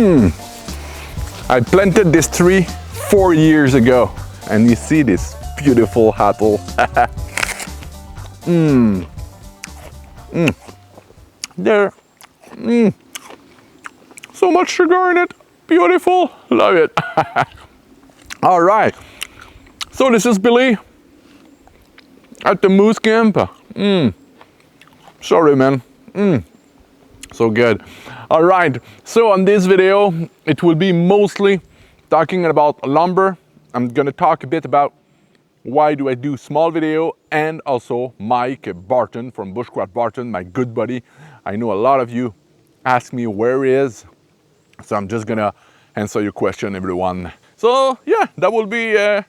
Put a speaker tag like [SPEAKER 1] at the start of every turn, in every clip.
[SPEAKER 1] I planted this tree 4 years ago, and you see this beautiful apple. There. So much sugar in it. Beautiful. Love it. All right. So this is Billy at the moose camp. Sorry, man. So good. All right. So on this video, it will be mostly talking about lumber. I'm gonna talk a bit about why do I do small video, and also Mike Barton from BushcraftBartons, my good buddy. I know a lot of you ask me where he is, so I'm just gonna answer your question, everyone. So yeah, that will be a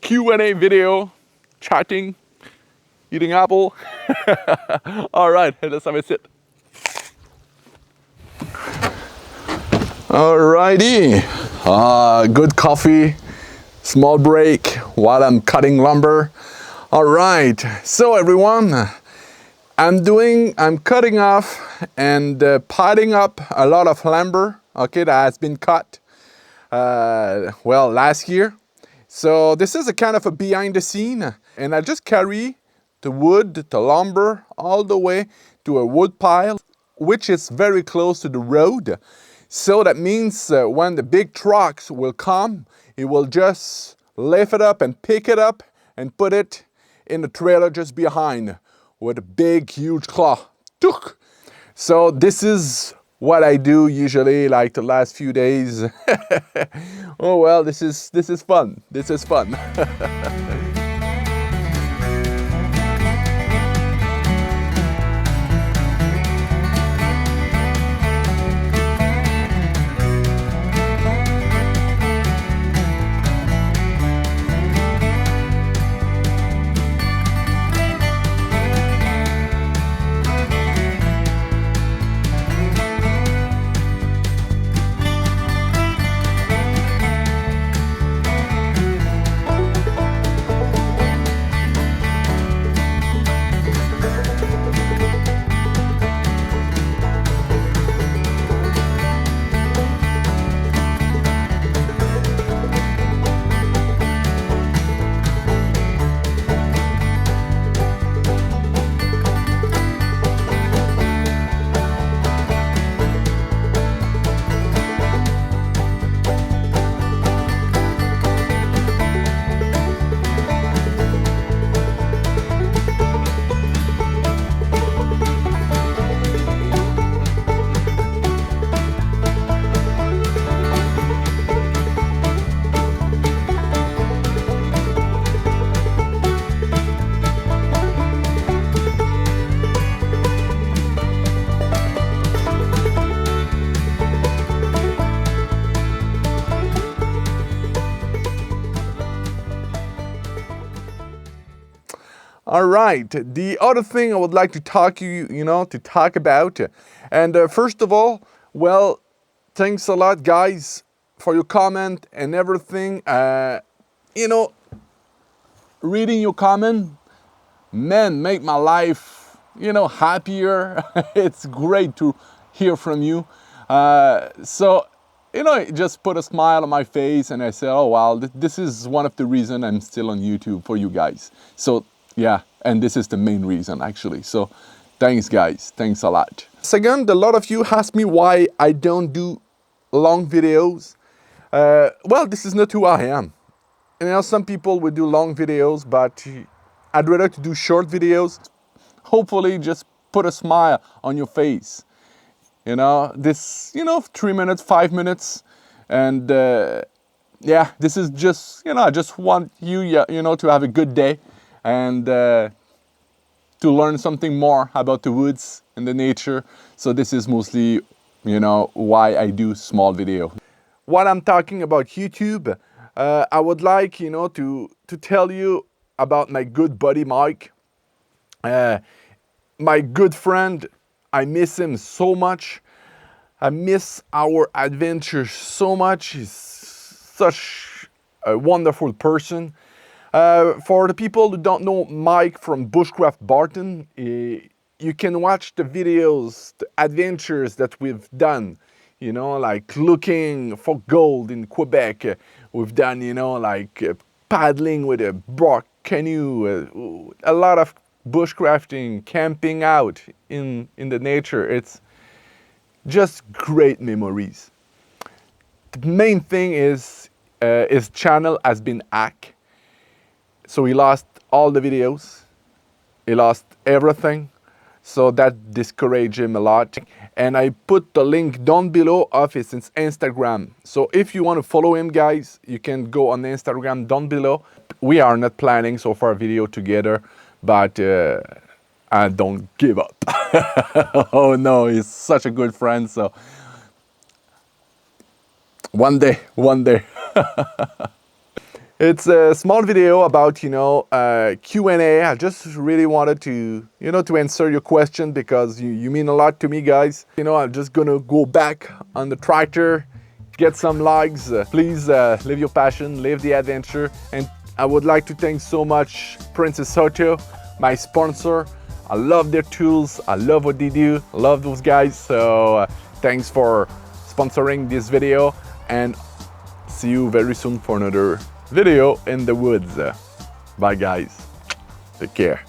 [SPEAKER 1] Q&A video, chatting, eating apple. All right, let's have a sit. Alrighty, good coffee, small break while I'm cutting lumber. All right, so everyone, I'm cutting off and piling up a lot of lumber, okay, that has been cut, well, last year. So this is a kind of a behind the scene, and I just carry the wood, the lumber, all the way to a wood pile, which is very close to the road. So that means when the big trucks will come, it will just lift it up and pick it up and put it in the trailer just behind with a big, huge claw. So this is what I do usually, like the last few days. Oh well, this is fun. This is fun. All right, the other thing I would like to talk about, and first of all, well, thanks a lot, guys, for your comment and everything. Reading your comment, man, make my life, happier. It's great to hear from you. It just put a smile on my face, and I said, oh wow, this is one of the reasons I'm still on YouTube for you guys. So yeah, and this is the main reason actually. So thanks guys, thanks a lot. Second, a lot of you ask me why I don't do long videos. Well, this is not who I am. Some people will do long videos, but I'd rather to do short videos. Hopefully just put a smile on your face. This, 3 minutes, 5 minutes. And yeah, this is just, I just want you, to have a good day. And to learn something more about the woods and the nature. So this is mostly, why I do small video. While I'm talking about YouTube, I would like, to tell you about my good buddy Mike. My good friend, I miss him so much. I miss our adventures so much. He's such a wonderful person. For the people who don't know Mike from BushcraftBartons, you can watch the videos, the adventures that we've done. you know, like looking for gold in Quebec. We've done, you know, like paddling with a bark canoe, a lot of bushcrafting, camping out in the nature. It's just great memories. The main thing is his channel has been hacked. So he lost all the videos. He lost everything. So that discouraged him a lot. And I put the link down below of his Instagram. So if you want to follow him, guys, you can go on Instagram down below. We are not planning so far a video together, but I don't give up. Oh no, he's such a good friend. So one day. It's a small video about, you know, Q&A. I just really wanted to, you know, to answer your question because you mean a lot to me, guys. You know, I'm just gonna go back on the tractor, get some likes. Please live your passion, live the adventure. And I would like to thank so much Princess Auto, my sponsor. I love their tools. I love what they do. I love those guys. So thanks for sponsoring this video, and see you very soon for another video in the woods. Bye guys, take care.